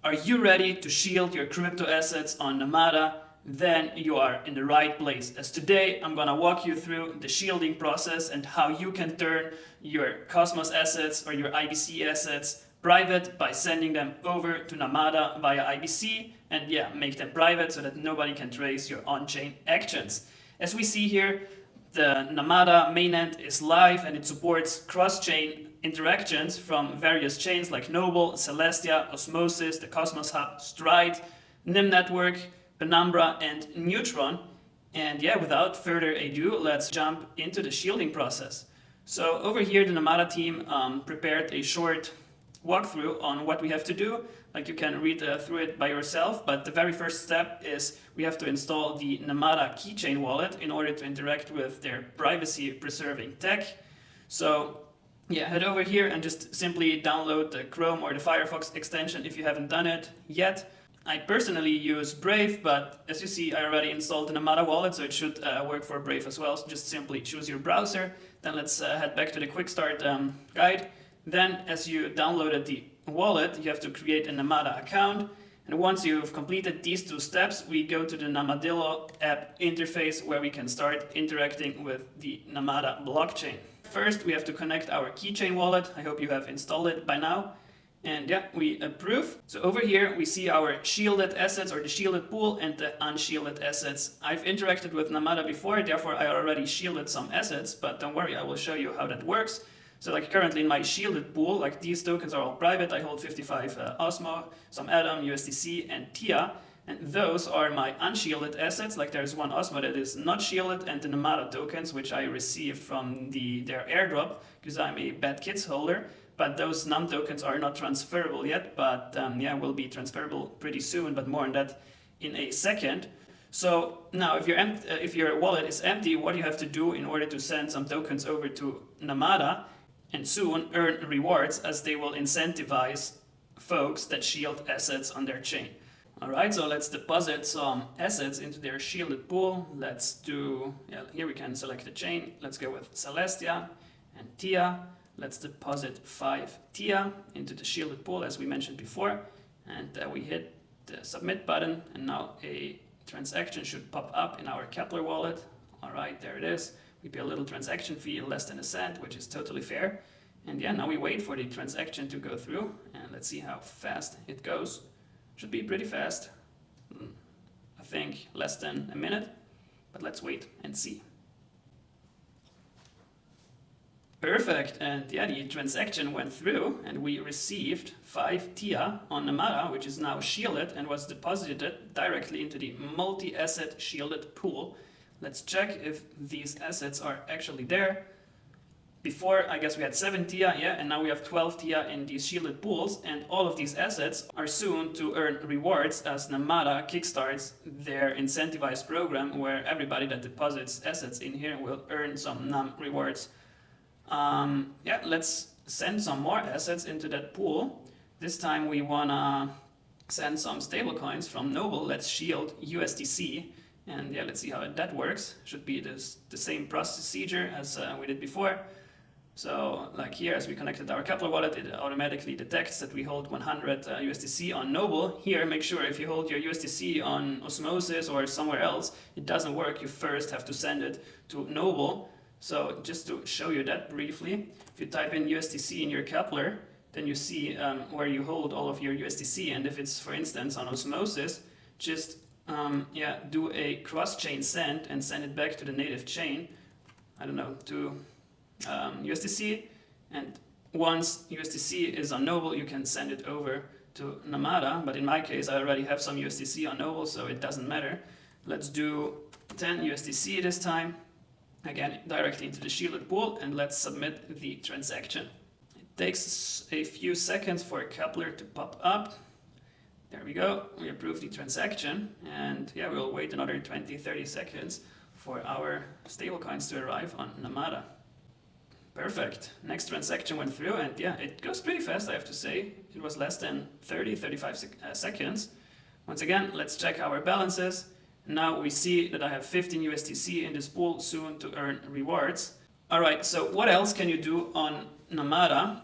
Are you ready to shield your crypto assets on Namada? Then you are in the right place, as today I'm gonna walk you through the shielding process and how you can turn your Cosmos assets or your IBC assets private by sending them over to Namada via IBC and make them private so that nobody can trace your on-chain actions. As we see here, the Namada mainnet is live and it supports cross-chain interactions from various chains like Noble, Celestia, Osmosis, the Cosmos Hub, Stride, NIM Network, Penumbra, and Neutron. And without further ado, let's jump into the shielding process. So over here, the Namada team prepared a short walkthrough on what we have to do. Like you can read through it by yourself, but the very first step is we have to install the Namada Keychain wallet in order to interact with their privacy preserving tech. So head over here and just simply download the Chrome or the Firefox extension if you haven't done it yet. I personally use Brave, but as you see, I already installed the Namada wallet, so it should work for Brave as well. So just simply choose your browser. Then let's head back to the QuickStart guide. Then as you downloaded the wallet, you have to create a Namada account. And once you've completed these two steps, we go to the Namadillo app interface where we can start interacting with the Namada blockchain. First, we have to connect our Keychain wallet. I hope you have installed it by now. And we approve. So over here, we see our shielded assets or the shielded pool and the unshielded assets. I've interacted with Namada before, therefore I already shielded some assets, but don't worry, I will show you how that works. So like currently in my shielded pool, like these tokens are all private. I hold 55 OSMO, some Atom, USDC, and TIA. And those are my unshielded assets. Like there's one OSMO that is not shielded, and the Namada tokens, which I received from their airdrop, because I'm a Bad Kids holder. But those NAM tokens are not transferable yet, but will be transferable pretty soon, but more on that in a second. So now if your wallet is empty, what you have to do in order to send some tokens over to Namada and soon earn rewards, as they will incentivize folks that shield assets on their chain. Alright, so let's deposit some assets into their shielded pool. Let's do, here we can select the chain. Let's go with Celestia and TIA. Let's deposit 5 TIA into the shielded pool as we mentioned before. And we hit the submit button, and now a transaction should pop up in our Kepler wallet. Alright, there it is. We pay a little transaction fee, less than a cent, which is totally fair. And now we wait for the transaction to go through, and let's see how fast it goes. Should be pretty fast. I think less than a minute, but let's wait and see. Perfect, and the transaction went through and we received 5 TIA on Namada, which is now shielded and was deposited directly into the multi-asset shielded pool. Let's check if these assets are actually there. Before, I guess we had 7 TIA, and now we have 12 TIA in these shielded pools, and all of these assets are soon to earn rewards as Namada kickstarts their incentivized program where everybody that deposits assets in here will earn some NAM rewards. Let's send some more assets into that pool. This time we wanna send some stablecoins from Noble. Let's shield USDC. And let's see how that works. Should be the same procedure as we did before. So like here, as we connected our Kepler wallet, it automatically detects that we hold 100 USDC on Noble. Here, make sure if you hold your USDC on Osmosis or somewhere else, it doesn't work. You first have to send it to Noble. So just to show you that briefly, if you type in USDC in your Kepler, then you see where you hold all of your USDC. And if it's, for instance, on Osmosis, just do a cross-chain send and send it back to the native chain, I don't know, to USDC. And once USDC is on Noble, you can send it over to Namada. But in my case, I already have some USDC on Noble, so it doesn't matter. Let's do 10 USDC this time. Again, directly into the shielded pool, and let's submit the transaction. It takes a few seconds for Kepler to pop up. There we go, we approve the transaction, and we'll wait another 20-30 seconds for our stablecoins to arrive on Namada. Perfect, next transaction went through, and it goes pretty fast, I have to say. It was less than 30-35 seconds. Once again, let's check our balances. Now we see that I have 15 USDC in this pool, soon to earn rewards. Alright, so what else can you do on Namada?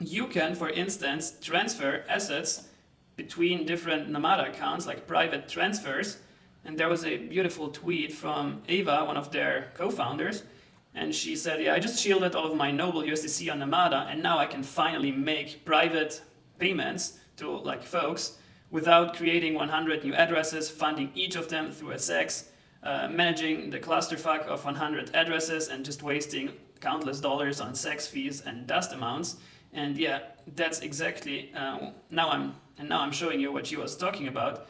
You can, for instance, transfer assets between different Namada accounts, like private transfers. And there was a beautiful tweet from Ava, one of their co-founders, and she said, yeah, I just shielded all of my Noble USDC on Namada, and now I can finally make private payments to like folks without creating 100 new addresses, funding each of them through a SEX, managing the clusterfuck of 100 addresses, and just wasting countless dollars on SEX fees and dust amounts. And yeah, that's exactly, now I'm showing you what she was talking about.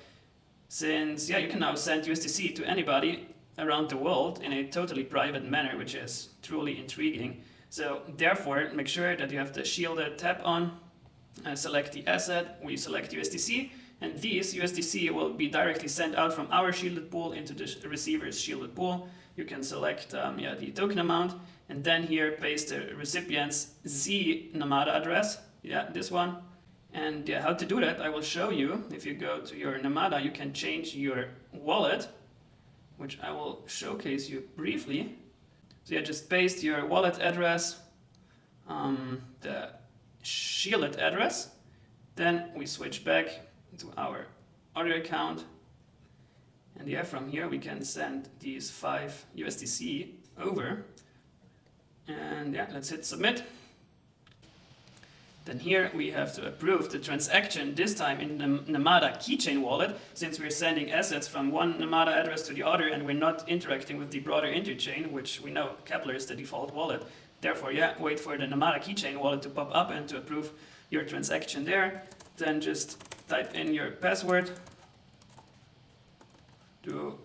Since yeah, you can now send USDC to anybody around the world in a totally private manner, which is truly intriguing. So therefore, make sure that you have the shielded tab on, select the asset, we select USDC, and these USDC will be directly sent out from our shielded pool into the receiver's shielded pool. You can select the token amount, and then here paste the recipient's Z Namada address, this one. And how to do that, I will show you. If you go to your Namada, you can change your wallet, which I will showcase you briefly. So just paste your wallet address, the shielded address. Then we switch back to our other account. And from here we can send these 5 USDC over. And let's hit submit. Then here we have to approve the transaction, this time in the Namada Keychain wallet, since we're sending assets from one Namada address to the other and we're not interacting with the broader interchain, which we know Kepler is the default wallet. Therefore, wait for the Namada Keychain wallet to pop up and to approve your transaction there. Then just type in your password to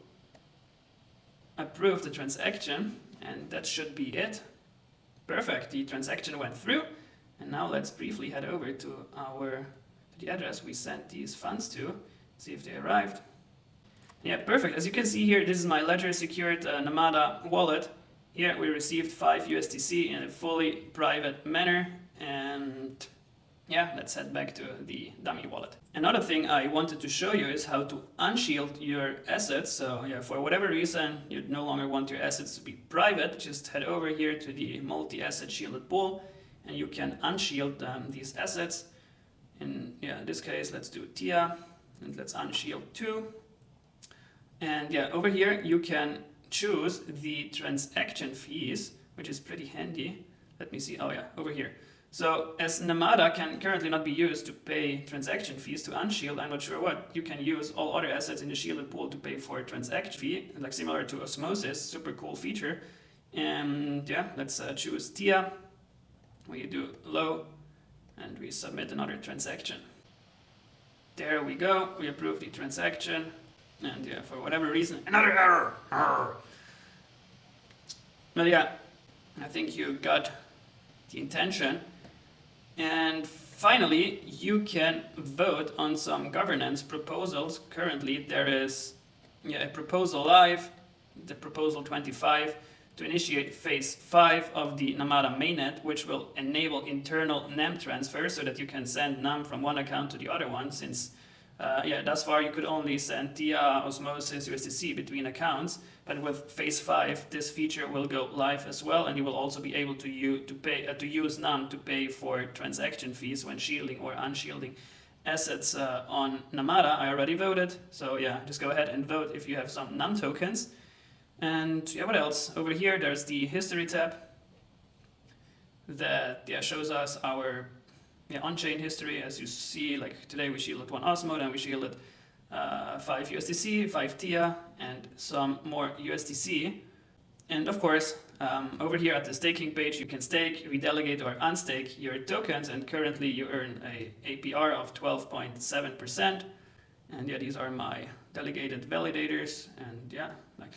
approve the transaction, and that should be it. Perfect, the transaction went through. And now let's briefly head over to the address we sent these funds to, see if they arrived. Yeah, perfect. As you can see here, this is my ledger secured Namada wallet. Here we received 5 USDC in a fully private manner. And let's head back to the dummy wallet. Another thing I wanted to show you is how to unshield your assets. So for whatever reason you no longer want your assets to be private, just head over here to the multi-asset shielded pool. And you can unshield these assets. In this case, let's do TIA, and let's unshield 2. And over here, you can choose the transaction fees, which is pretty handy. Let me see. Oh yeah, over here. So as Namada can currently not be used to pay transaction fees to unshield, I'm not sure what, you can use all other assets in the shielded pool to pay for a transaction fee, like similar to Osmosis, super cool feature. And let's choose TIA. We do low, and we submit another transaction. There we go, we approve the transaction, and for whatever reason, another error. But I think you got the intention. And finally, you can vote on some governance proposals. Currently, there is a proposal live, the proposal 25, to initiate phase 5 of the Namada mainnet, which will enable internal NAM transfer so that you can send NAM from one account to the other one, since thus far you could only send TIA, Osmosis, USDC between accounts, but with phase 5 this feature will go live as well, and you will also be able to use NAM to pay for transaction fees when shielding or unshielding assets on Namada. I already voted, so just go ahead and vote if you have some NAM tokens. And what else? Over here there's the history tab that shows us our on-chain history. As you see, like today we shielded 1 OSMO, then we shielded 5 USDC, 5 TIA, and some more USDC. And of course, over here at the staking page, you can stake, redelegate, or unstake your tokens, and currently you earn a APR of 12.7%. And these are my delegated validators, and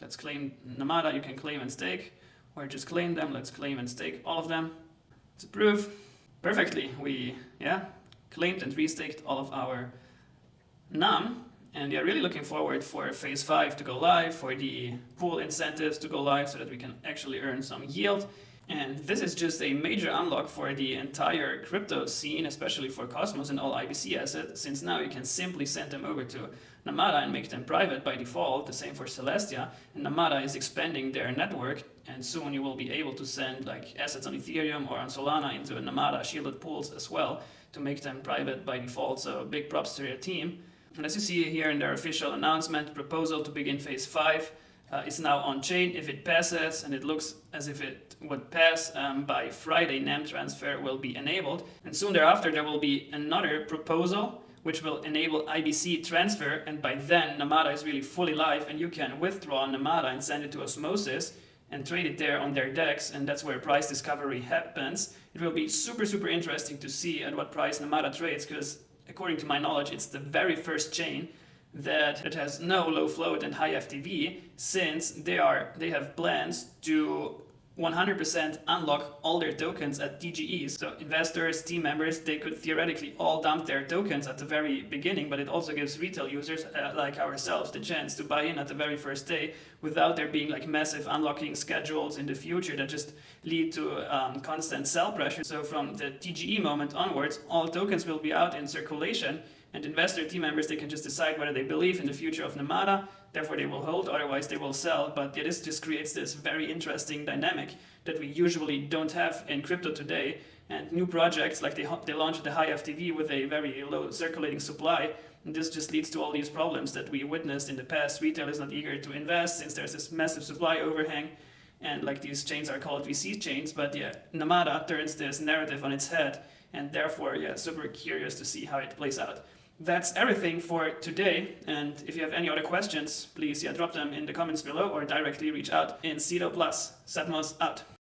let's claim Namada. You can claim and stake, or just claim them. Let's claim and stake all of them. Let's approve. Perfectly, we claimed and restaked all of our NAM, and really looking forward for phase 5 to go live, for the pool incentives to go live so that we can actually earn some yield. And this is just a major unlock for the entire crypto scene, especially for Cosmos and all IBC assets, since now you can simply send them over to Namada and make them private by default. The same for Celestia. And Namada is expanding their network, and soon you will be able to send assets on Ethereum or on Solana into Namada shielded pools as well, to make them private by default. So big props to their team. And as you see here in their official announcement, proposal to begin phase 5 is now on chain. If it passes, and it looks as if it would pass, by Friday, NAM transfer will be enabled. And soon thereafter, there will be another proposal which will enable IBC transfer, and by then Namada is really fully live and you can withdraw Namada and send it to Osmosis and trade it there on their DEX, and that's where price discovery happens. It will be super interesting to see at what price Namada trades, because according to my knowledge it's the very first chain that has no low float and high FTV, since they have plans to 100% unlock all their tokens at TGEs. So investors, team members, they could theoretically all dump their tokens at the very beginning, but it also gives retail users like ourselves the chance to buy in at the very first day without there being like massive unlocking schedules in the future that just lead to constant sell pressure. So from the TGE moment onwards, all tokens will be out in circulation, and investor team members, they can just decide whether they believe in the future of Namada, therefore they will hold, otherwise they will sell. But yeah, this just creates this very interesting dynamic that we usually don't have in crypto today. And new projects, like they launched the high FTV with a very low circulating supply, and this just leads to all these problems that we witnessed in the past. Retail is not eager to invest since there's this massive supply overhang, and like these chains are called VC chains. But yeah, Namada turns this narrative on its head, and therefore, yeah, super curious to see how it plays out. That's everything for today, and if you have any other questions, please drop them in the comments below or directly reach out in Cedo Plus. Satmos out.